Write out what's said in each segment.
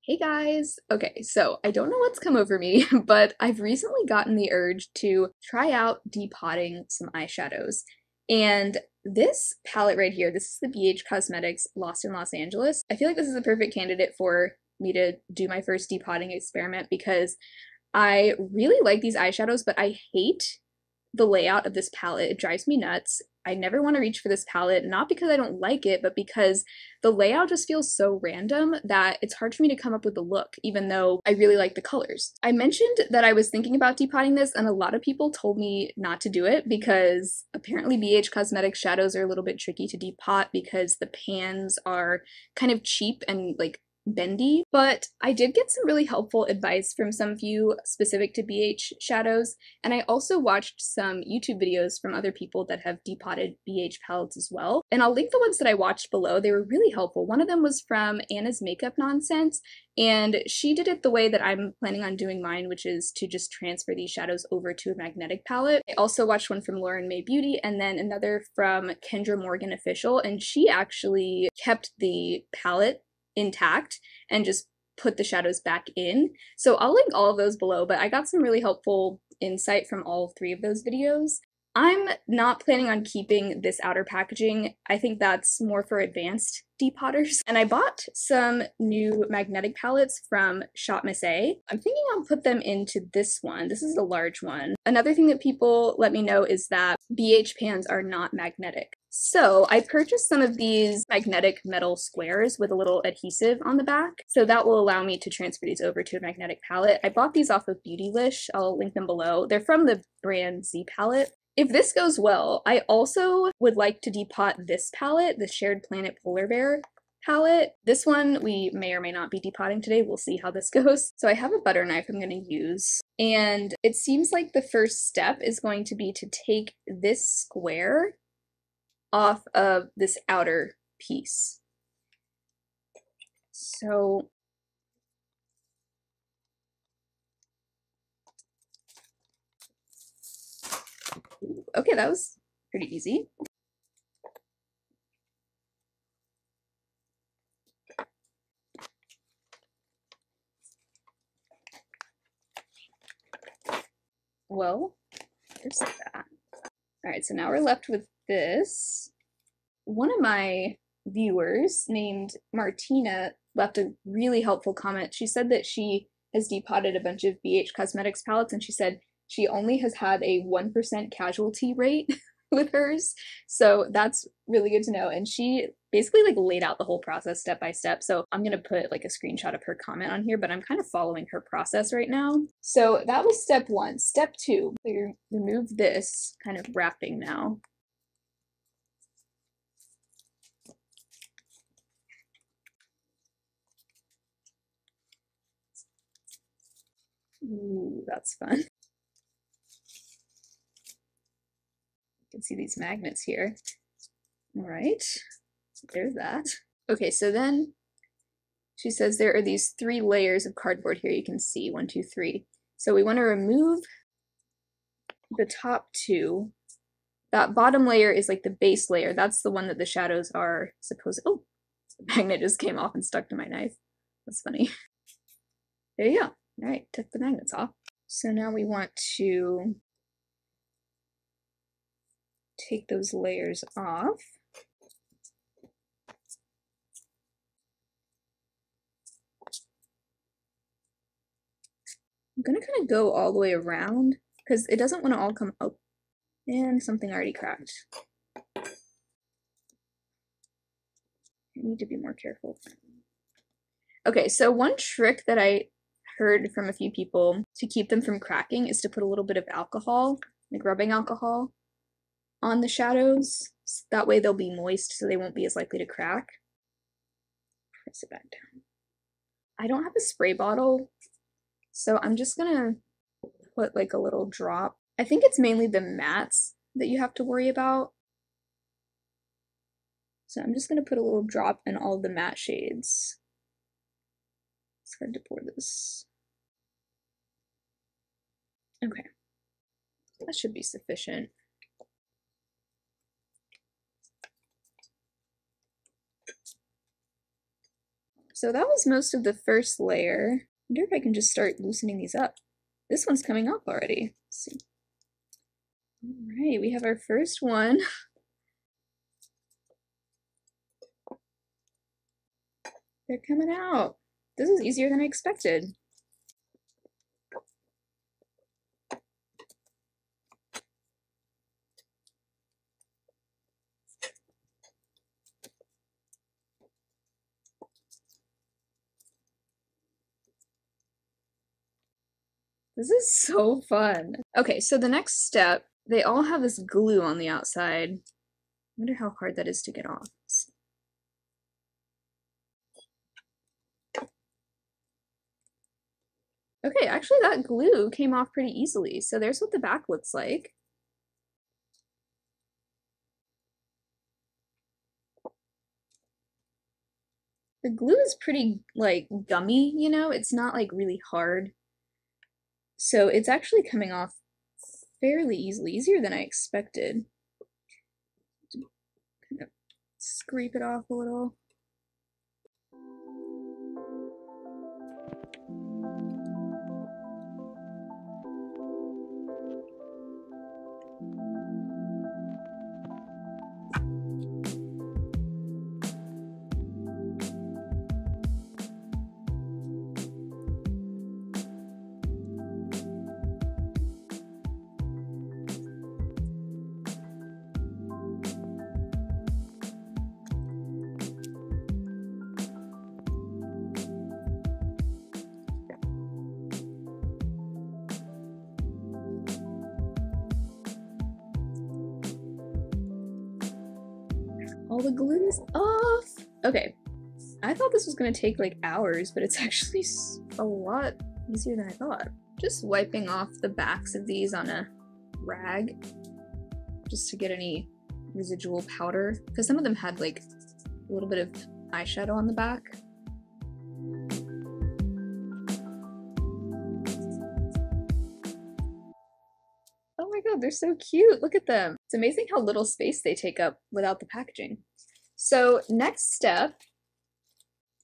Hey guys! Okay, so I don't know what's come over me, but I've recently gotten the urge to try out depotting some eyeshadows. And this palette right here, this is the BH Cosmetics Lost in Los Angeles. I feel like this is a perfect candidate for me to do my first depotting experiment because I really like these eyeshadows, but I hate the layout of this palette. It drives me nuts. I never want to reach for this palette, not because I don't like it, but because the layout just feels so random that it's hard for me to come up with a look, even though I really like the colors. I mentioned that I was thinking about depotting this, and a lot of people told me not to do it because apparently BH Cosmetics shadows are a little bit tricky to depot because the pans are kind of cheap and like bendy, but I did get some really helpful advice from some of you specific to BH shadows, and I also watched some YouTube videos from other people that have depotted BH palettes as well, and I'll link the ones that I watched below. They were really helpful. One of them was from Anna's Makeup Nonsense, and she did it the way that I'm planning on doing mine, which is to just transfer these shadows over to a magnetic palette. I also watched one from Lauren May Beauty and then another from Kendra Morgan Official, and she actually kept the palette intact and just put the shadows back in. So I'll link all of those below, but I got some really helpful insight from all three of those videos. I'm not planning on keeping this outer packaging. I think that's more for advanced depotters. And I bought some new magnetic palettes from Shop Miss A. I'm thinking I'll put them into this one. This is the large one. Another thing that people let me know is that BH pans are not magnetic. So I purchased some of these magnetic metal squares with a little adhesive on the back. So that will allow me to transfer these over to a magnetic palette. I bought these off of Beautylish. I'll link them below. They're from the brand Z palette. If this goes well, I also would like to depot this palette, the Shared Planet Polar Bear palette. This one we may or may not be depotting today. We'll see how this goes. So I have a butter knife I'm going to use, and it seems like the first step is going to be to take this square off of this outer piece. So okay, that was pretty easy. Well, there's that. All right, so now we're left with this. One of my viewers named Martina left a really helpful comment. She said that she has depotted a bunch of BH Cosmetics palettes, and she said she only has had a 1% casualty rate with hers. So that's really good to know. And she basically like laid out the whole process step by step. So I'm gonna put like a screenshot of her comment on here, but I'm kind of following her process right now. So that was step one. Step two, we remove this kind of wrapping now. Ooh, that's fun. You can see these magnets here. All right, there's that. Okay, so then she says there are these 3 layers of cardboard here. You can see 1, 2, 3. So we want to remove the top 2. That bottom layer is like the base layer. That's the one that the shadows are supposed. Oh, the magnet just came off and stuck to my knife. That's funny. There you go. All right, took the magnets off. So now we want to take those layers off. I'm gonna kind of go all the way around because it doesn't want to all come up. And something already cracked. I need to be more careful. Okay, so one trick that I heard from a few people to keep them from cracking is to put a little bit of alcohol, like rubbing alcohol, on the shadows. That way they'll be moist so they won't be as likely to crack. Press it back down. I don't have a spray bottle, so I'm just gonna put like a little drop. I think it's mainly the mattes that you have to worry about. So I'm just gonna put a little drop in all the matte shades. It's hard to pour this. Okay, that should be sufficient. So that was most of the first layer. I wonder if I can just start loosening these up. This one's coming off already. Let's see. All right, we have our first one. They're coming out. This is easier than I expected. This is so fun. Okay, so the next step, they all have this glue on the outside. I wonder how hard that is to get off. Okay, actually that glue came off pretty easily, so there's what the back looks like. The glue is pretty, like, gummy, you know? It's not, like, really hard. So it's actually coming off fairly easily, easier than I expected. Kind of scrape it off a little. All the glue is off! Okay, I thought this was gonna take like hours, but it's actually a lot easier than I thought. Just wiping off the backs of these on a rag, just to get any residual powder, because some of them had like a little bit of eyeshadow on the back. Oh my god, they're so cute! Look at them! It's amazing how little space they take up without the packaging. So next step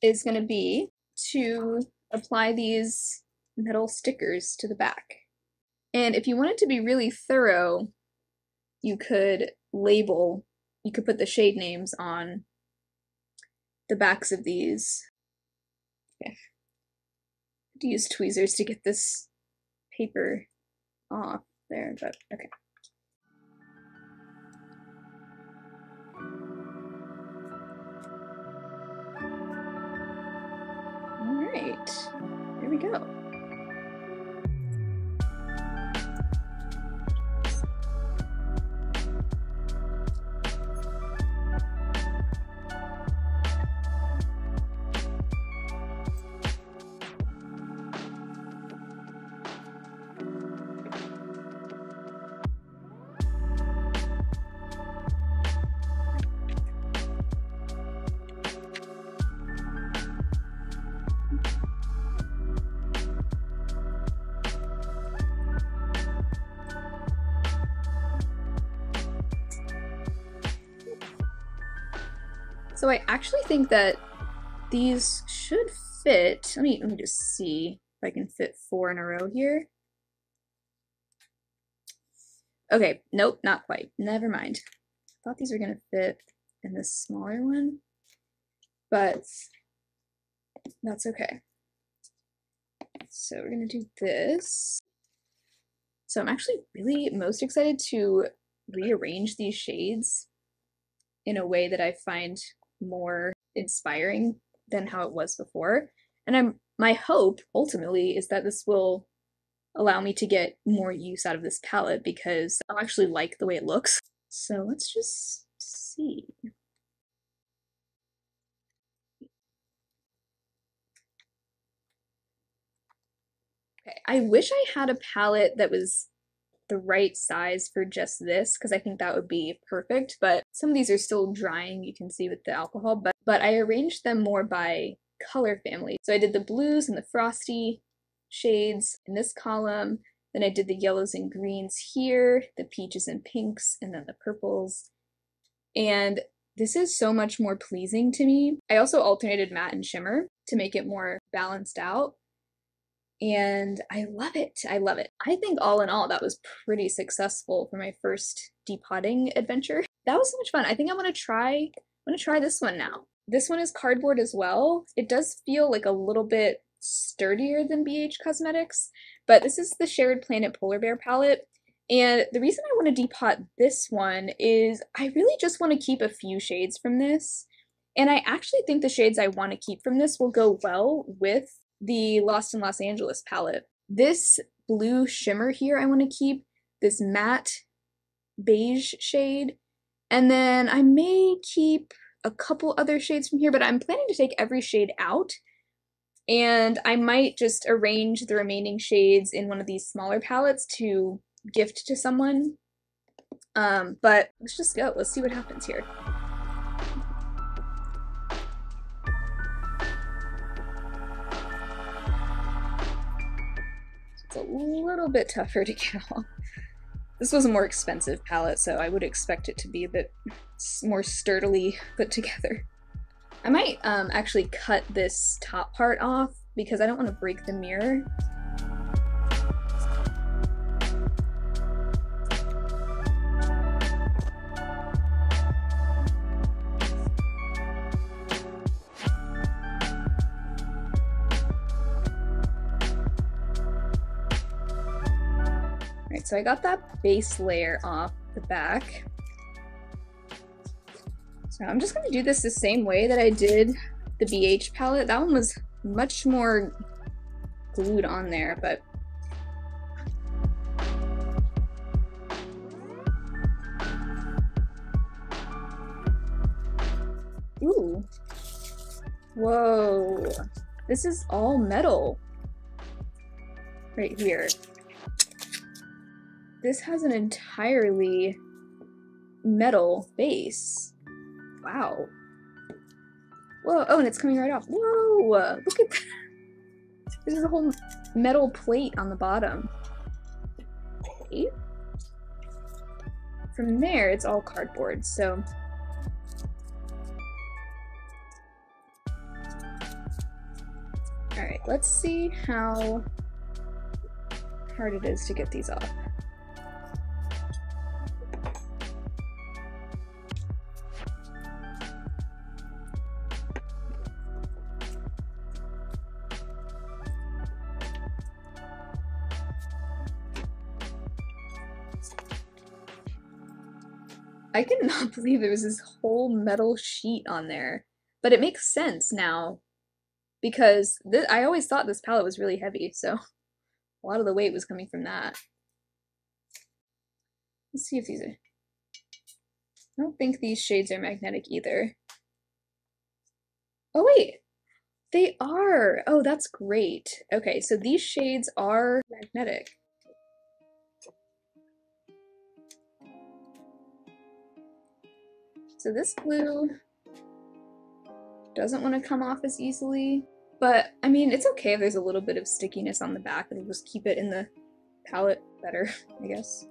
is going to be to apply these metal stickers to the back. And if you wanted to be really thorough, you could put the shade names on the backs of these. Okay. I have to use tweezers to get this paper off there, but okay. All right, there we go. So I actually think that these should fit. Let me just see if I can fit 4 in a row here. Okay, nope, not quite. Never mind. I thought these were gonna fit in this smaller one, but that's okay. So we're gonna do this. So I'm actually really most excited to rearrange these shades in a way that I find more inspiring than how it was before. And my hope ultimately is that this will allow me to get more use out of this palette because I'll actually like the way it looks. So let's just see. Okay, I wish I had a palette that was the right size for just this, because I think that would be perfect, but some of these are still drying, you can see with the alcohol, but I arranged them more by color family. So I did the blues and the frosty shades in this column, then I did the yellows and greens here, the peaches and pinks, and then the purples. And this is so much more pleasing to me. I also alternated matte and shimmer. to make it more balanced out. And I love it. I love it. I think all in all, that was pretty successful for my first depotting adventure. That was so much fun. I think I'm gonna try this one now. This one is cardboard as well. It does feel like a little bit sturdier than BH Cosmetics, but this is the Shared Planet Polar Bear palette. And the reason I want to depot this one is I really just want to keep a few shades from this. And I actually think the shades I want to keep from this will go well with the Lost in Los Angeles palette. This blue shimmer here I want to keep, this matte beige shade, and then I may keep a couple other shades from here, but I'm planning to take every shade out, and I might just arrange the remaining shades in one of these smaller palettes to gift to someone. But let's just go. Let's see what happens here. It's a little bit tougher to get off. This was a more expensive palette, so I would expect it to be a bit more sturdily put together. I might actually cut this top part off because I don't want to break the mirror. Alright, so I got that base layer off the back. So I'm just going to do this the same way that I did the BH palette. That one was much more glued on there, but ooh. Whoa. This is all metal right here. This has an entirely metal base. Wow. Whoa, oh, and it's coming right off. Whoa, look at that. There's a whole metal plate on the bottom. Okay. From there, it's all cardboard, so. Alright, let's see how hard it is to get these off. I cannot believe there was this whole metal sheet on there, but it makes sense now because I always thought this palette was really heavy, so a lot of the weight was coming from that. Let's see if these are... I don't think these shades are magnetic either. Oh wait, they are! Oh, that's great. Okay, so these shades are magnetic. So this glue doesn't want to come off as easily, but I mean, it's okay if there's a little bit of stickiness on the back. It'll just keep it in the palette better, I guess.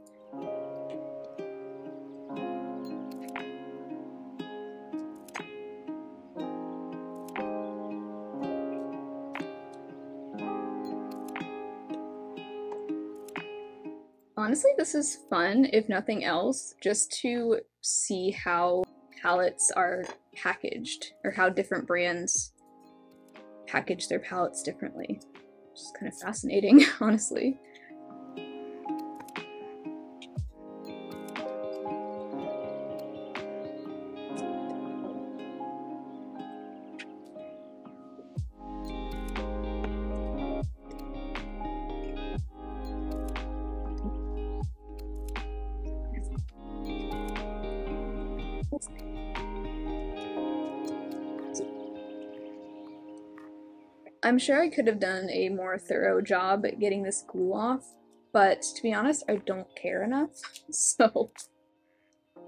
Honestly, this is fun, if nothing else, just to see how palettes are packaged, or how different brands package their palettes differently. Which is kind of fascinating, honestly. I'm sure I could have done a more thorough job at getting this glue off, but to be honest, I don't care enough, so...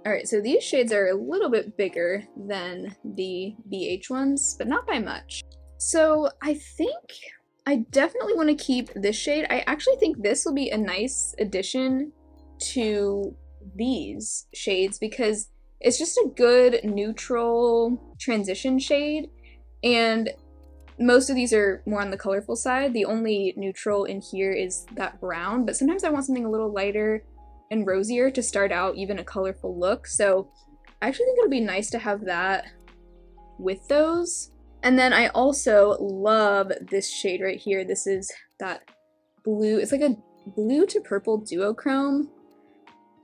Alright, so these shades are a little bit bigger than the BH ones, but not by much. So I think I definitely want to keep this shade. I actually think this will be a nice addition to these shades because it's just a good neutral transition shade, and most of these are more on the colorful side. The only neutral in here is that brown, but sometimes I want something a little lighter and rosier to start out even a colorful look. So I actually think it'll be nice to have that with those. And then I also love this shade right here. This is that blue, it's like a blue to purple duochrome.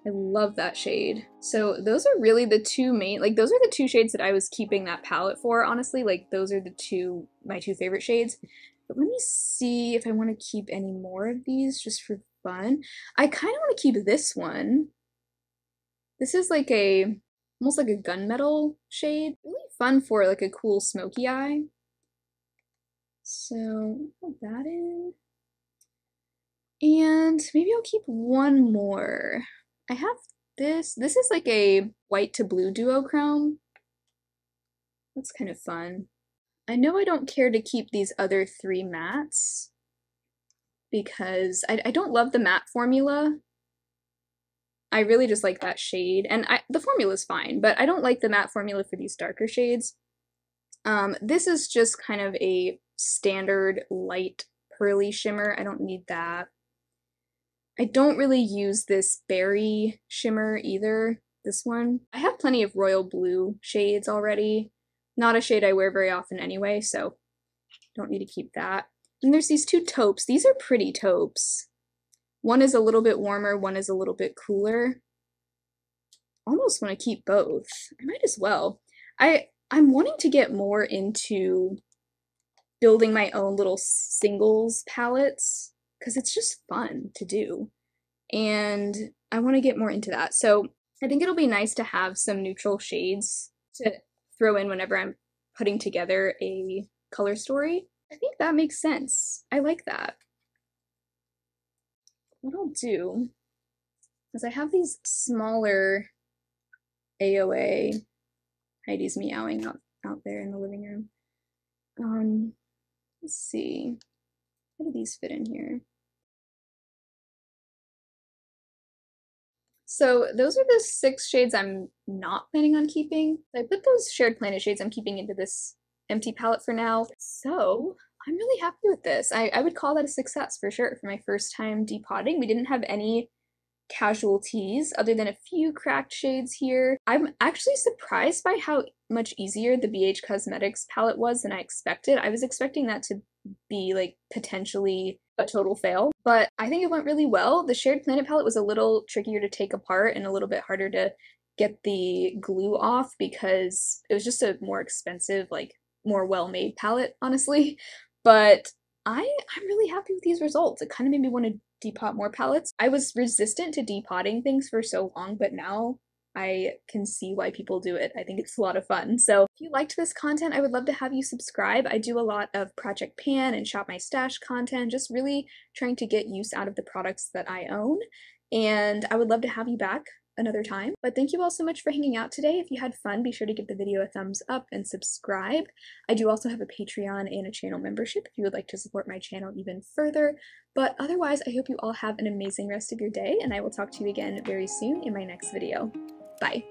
I love that shade. So those are really the two main, like those are the two shades that I was keeping that palette for, honestly. Like those are my two favorite shades. But let me see if I want to keep any more of these just for fun. I kind of want to keep this one. This is like almost like a gunmetal shade. Really fun for like a cool smoky eye. So put that in. And maybe I'll keep one more. I have this. This is like a white to blue duochrome. That's kind of fun. I know I don't care to keep these other three mattes because I don't love the matte formula. I really just like that shade, and the formula's fine, but I don't like the matte formula for these darker shades. This is just kind of a standard light pearly shimmer. I don't need that. I don't really use this berry shimmer either, this one. I have plenty of royal blue shades already. Not a shade I wear very often anyway, so don't need to keep that. And there's these two taupes. These are pretty taupes. One is a little bit warmer, one is a little bit cooler. Almost want to keep both. I might as well. I'm wanting to get more into building my own little singles palettes because it's just fun to do. And I want to get more into that. So I think it'll be nice to have some neutral shades to throw in whenever I'm putting together a color story. I think that makes sense. I like that. What I'll do is I have these smaller AOA. Heidi's meowing out there in the living room. Let's see. How do these fit in here? So those are the 6 shades I'm not planning on keeping. I put those shared planet shades I'm keeping into this empty palette for now. So I'm really happy with this. I would call that a success for sure for my first time depotting. We didn't have any casualties other than a few cracked shades here. I'm actually surprised by how much easier the BH Cosmetics palette was than I expected. I was expecting that to be like potentially a total fail, but I think it went really well. The Shared Planet palette was a little trickier to take apart and a little bit harder to get the glue off because it was just a more expensive, like more well-made palette, honestly. But I'm really happy with these results. It kind of made me want to depot more palettes. I was resistant to depotting things for so long, but now I can see why people do it. I think it's a lot of fun. So if you liked this content, I would love to have you subscribe. I do a lot of Project Pan and Shop My Stash content, just really trying to get use out of the products that I own. And I would love to have you back another time. But thank you all so much for hanging out today. If you had fun, be sure to give the video a thumbs up and subscribe. I do also have a Patreon and a channel membership if you would like to support my channel even further. But otherwise, I hope you all have an amazing rest of your day, and I will talk to you again very soon in my next video. Bye.